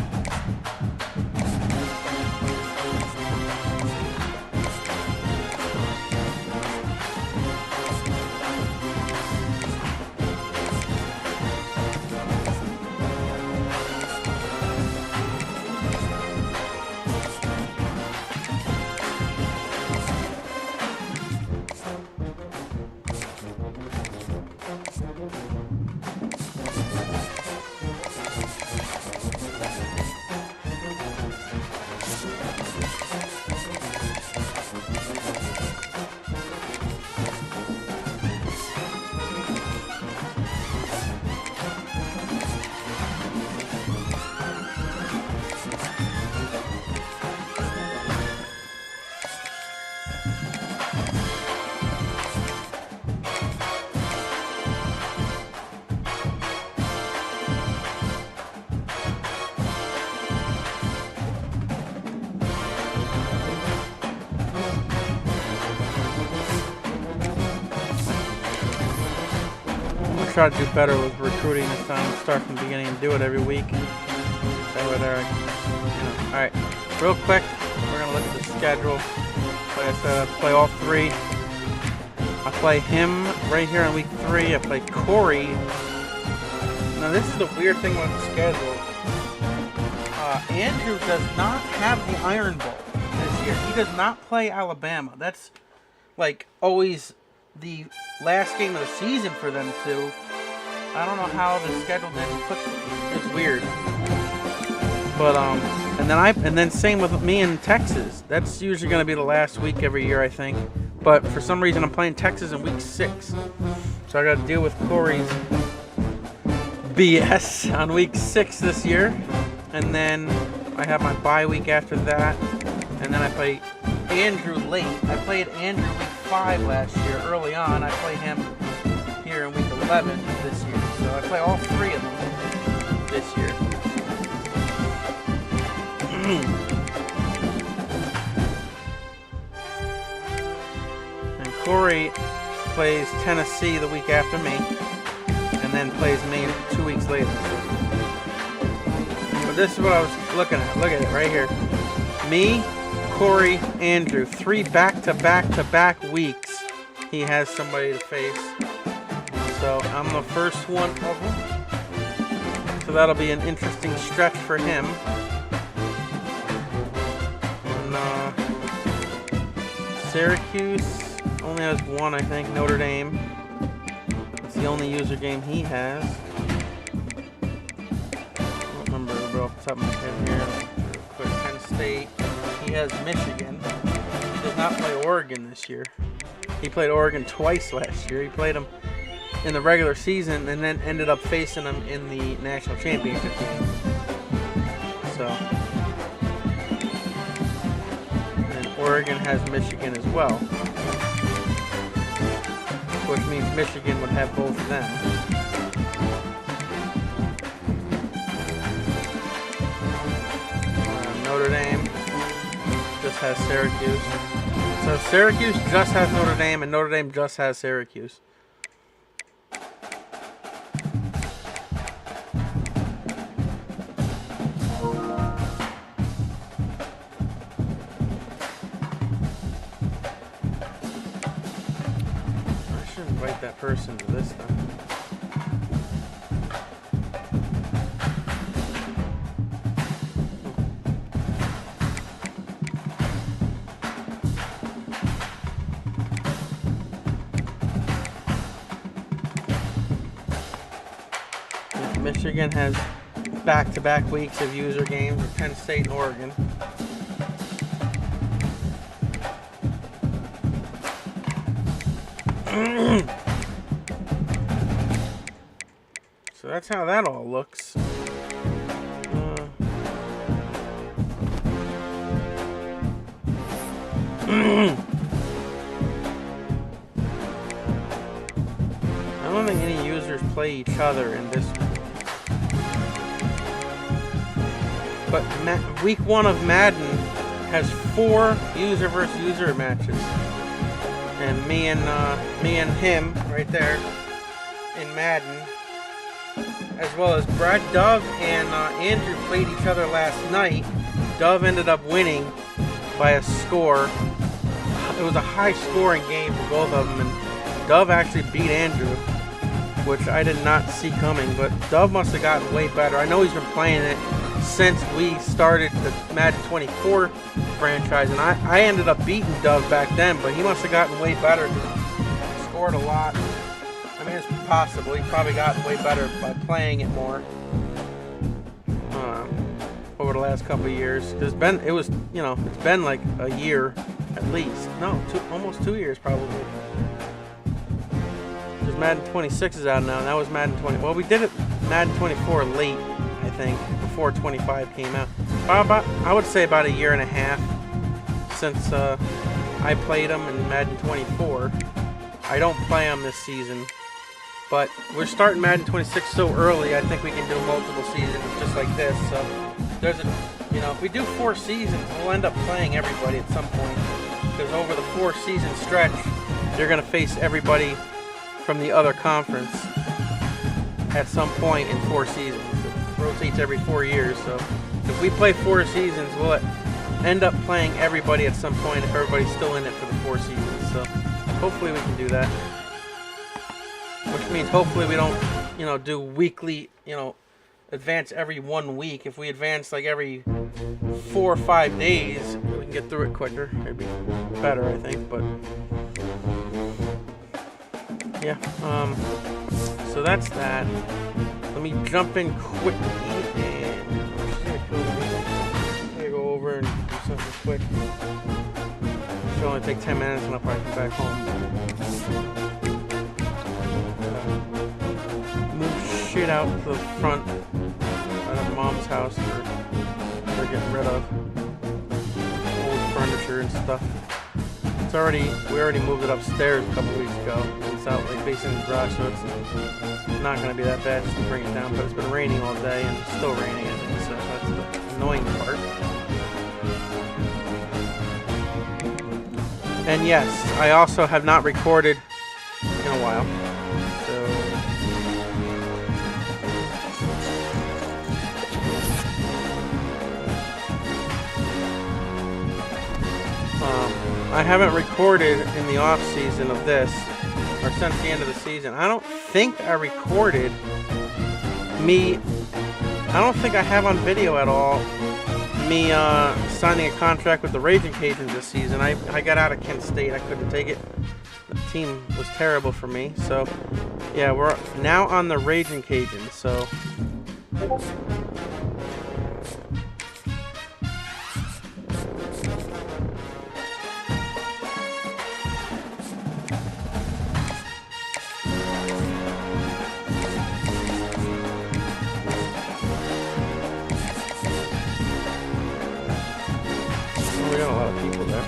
Try to do better with recruiting this time. Start from the beginning and do it every week. That way there, all right, real quick, we're gonna look at the schedule. Like I said, I play all 3. I play him right here in week 3. I play Corey. Now this is the weird thing about the schedule. Andrew does not have the Iron Bowl this year. He does not play Alabama. That's like always the last game of the season for them too. I don't know how the schedule didn't put them. It's weird. But and then same with me in Texas. That's usually going to be the last week every year, I think. But for some reason I'm playing Texas in week 6. So I got to deal with Corey's BS on week 6 this year. And then I have my bye week after that. And then I play Andrew late. I played Andrew week 5 last year, early on. I play him here in week 11 this year. So I play all 3 of them this year. And Corey plays Tennessee the week after me, and then plays me 2 weeks later. But this is what I was looking at. Look at it right here. Me, Corey, Andrew, 3 back-to-back weeks. He has somebody to face. So I'm the first one of them. So that'll be an interesting stretch for him. And Syracuse only has 1, I think. Notre Dame. That's the only user game he has. I don't remember off the top of my head here. Real quick, Penn State. He has Michigan. He does not play Oregon this year. He played Oregon twice last year. He played them in the regular season and then ended up facing them in the national championship game. So, and Oregon has Michigan as well, which means Michigan would have both of them. Notre Dame just has Syracuse. So Syracuse just has Notre Dame, and Notre Dame just has Syracuse. I should invite that person to this then. Michigan has back-to-back weeks of user games with Penn State and Oregon. So that's how that all looks. I don't think any users play each other in this one. But week 1 of Madden has 4 user versus user matches. And me and him right there in Madden, as well as Brad Dove and Andrew played each other last night. Dove ended up winning by a score. It was a high-scoring game for both of them, and Dove actually beat Andrew, which I did not see coming. But Dove must have gotten way better. I know he's been playing it since we started the Madden 24 franchise, and I ended up beating Dove back then, but he must have gotten way better. He scored a lot. I mean, it's possible. He probably got way better by playing it more over the last couple of years. It's been like a year at least. No, almost 2 years probably. Because Madden 26 is out now, and that was Madden 20. Well, we did it Madden 24 late, I think, before 25 came out. I would say about a year and a half since I played them in Madden 24. I don't play them this season, but we're starting Madden 26 so early. I think we can do multiple seasons just like this. So there's if we do 4 seasons, we'll end up playing everybody at some point. Because over the 4-season stretch, you're going to face everybody from the other conference at some point in 4 seasons. It rotates every 4 years, so if we play 4 seasons, we'll end up playing everybody at some point if everybody's still in it for the 4 seasons. So hopefully we can do that. Which means hopefully we don't, do weekly, advance every 1 week. If we advance like every 4 or 5 days, we can get through it quicker. It'd be better, I think, but yeah. So that's that. Let me jump in quickly and I'm gonna go over and do something quick. Should only take 10 minutes and I'll probably come back home. Move shit out to the front out of Mom's house they're getting rid of old furniture and stuff. We already moved it upstairs a couple weeks ago. It's out like facing the garage, so it's not going to be that bad just to bring it down. But it's been raining all day and it's still raining, I think, so that's the annoying part. And yes, I also have not recorded in a while. I haven't recorded in the off season of this, or since the end of the season. I don't think I recorded I don't think I have on video at all me signing a contract with the Raging Cajuns this season. I got out of Kent State. I couldn't take it. The team was terrible for me. So yeah, we're now on the Raging Cajuns. So we got a lot of people there.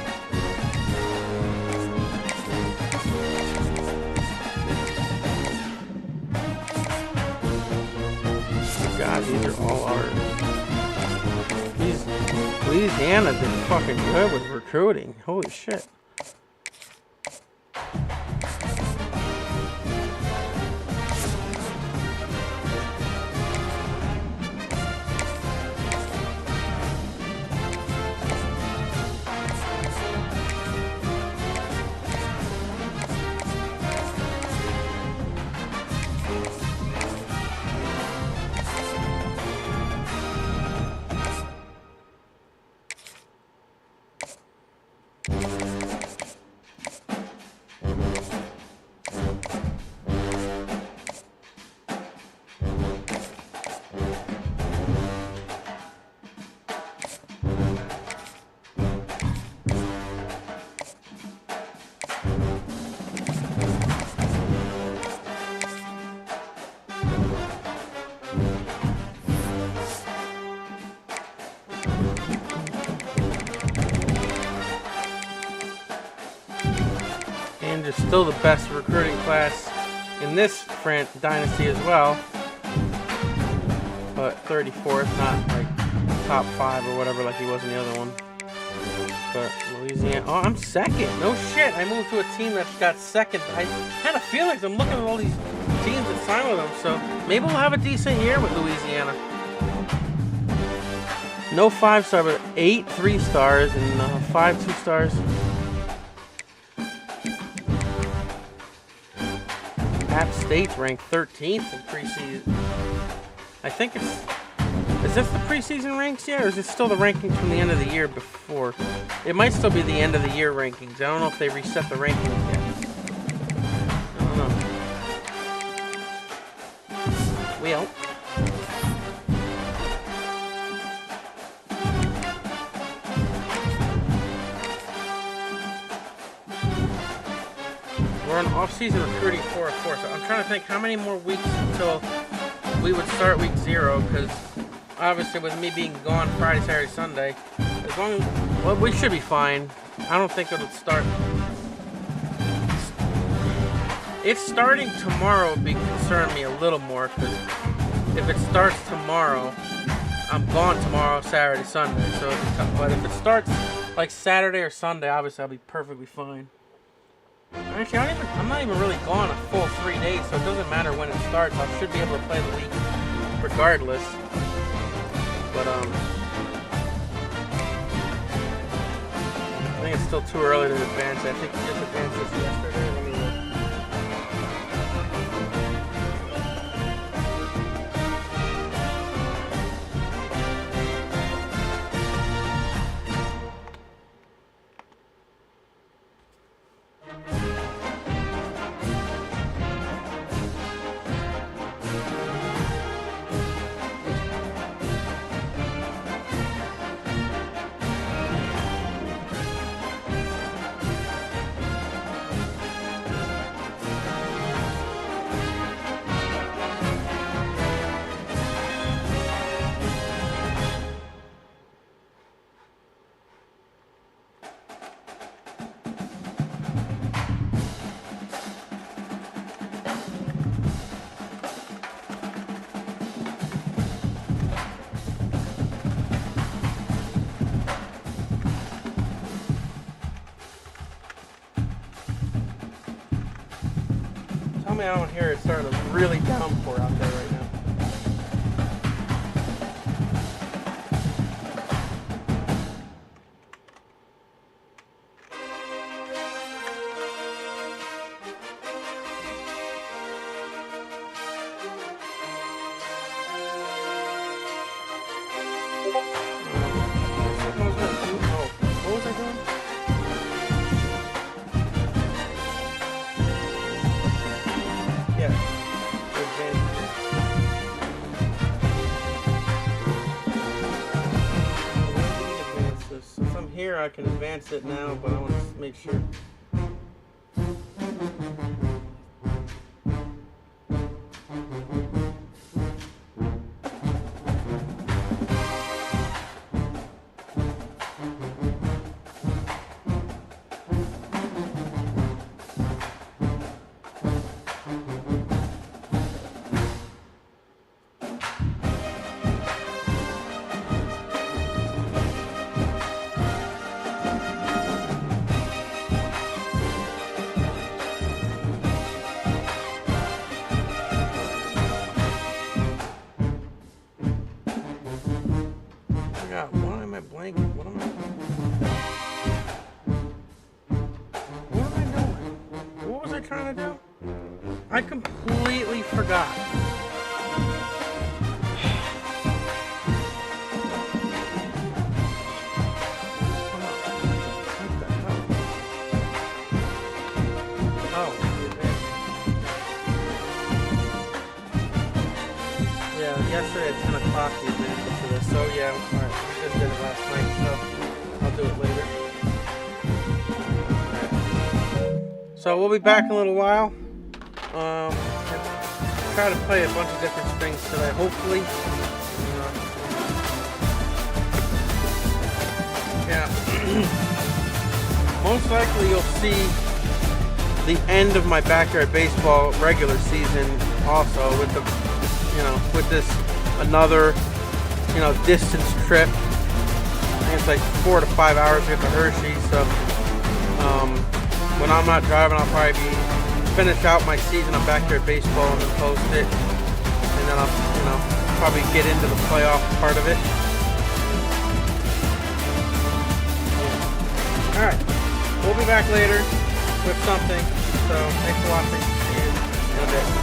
God, these are all ours. Louisiana did fucking good with recruiting. Holy shit. Rangers still the best recruiting class in this dynasty as well. But 34th, not like top 5 or whatever like he was in the other one. But Louisiana, oh, I'm second. No shit. I moved to a team that got second. I had a feeling because I'm looking at all these teams that signed with them. So maybe we'll have a decent year with Louisiana. No 5-star, but 8 3-stars and 5 2-stars. App State's ranked 13th in preseason. I think it's... Is this the preseason ranks yet, or is it still the rankings from the end of the year before? It might still be the end of the year rankings. I don't know if they reset the rankings yet. I don't know. Well... We're on off-season recruiting 4 of 4, so I'm trying to think how many more weeks until we would start week 0, because obviously with me being gone Friday, Saturday, Sunday, as long as, well, we should be fine. I don't think it'll start. It's starting tomorrow would be concern me a little more, because if it starts tomorrow, I'm gone tomorrow, Saturday, Sunday, so it'll be tough. But if it starts like Saturday or Sunday, obviously I'll be perfectly fine. Actually, I'm not even really gone a full 3 days, so it doesn't matter when it starts. I should be able to play the week regardless. But I think it's still too early to advance. I think we just advanced this yesterday. Let me look. Tell me I don't hear it starting to really downpour out there right now. What was I doing? Yeah. Advance this. Since I'm here, I can advance it now, but I want to make sure. Why am I blanking? What am I doing? What was I trying to do? I completely forgot. Oh, yeah, yesterday at 10 o'clock the advance for this. So yeah, alright, we just did it last night, so I'll do it later. Alright. So we'll be back in a little while. Try to play a bunch of different things today, hopefully. Yeah. Most likely you'll see the end of my backyard baseball regular season also with the, with this another, distance trip. I think it's like 4 to 5 hours to get to Hershey. So when I'm not driving, I'll probably finish out my season of backyard baseball and then post it, and then I'll, probably get into the playoff part of it. Yeah. All right, we'll be back later with something. So thanks for watching. See you in a bit.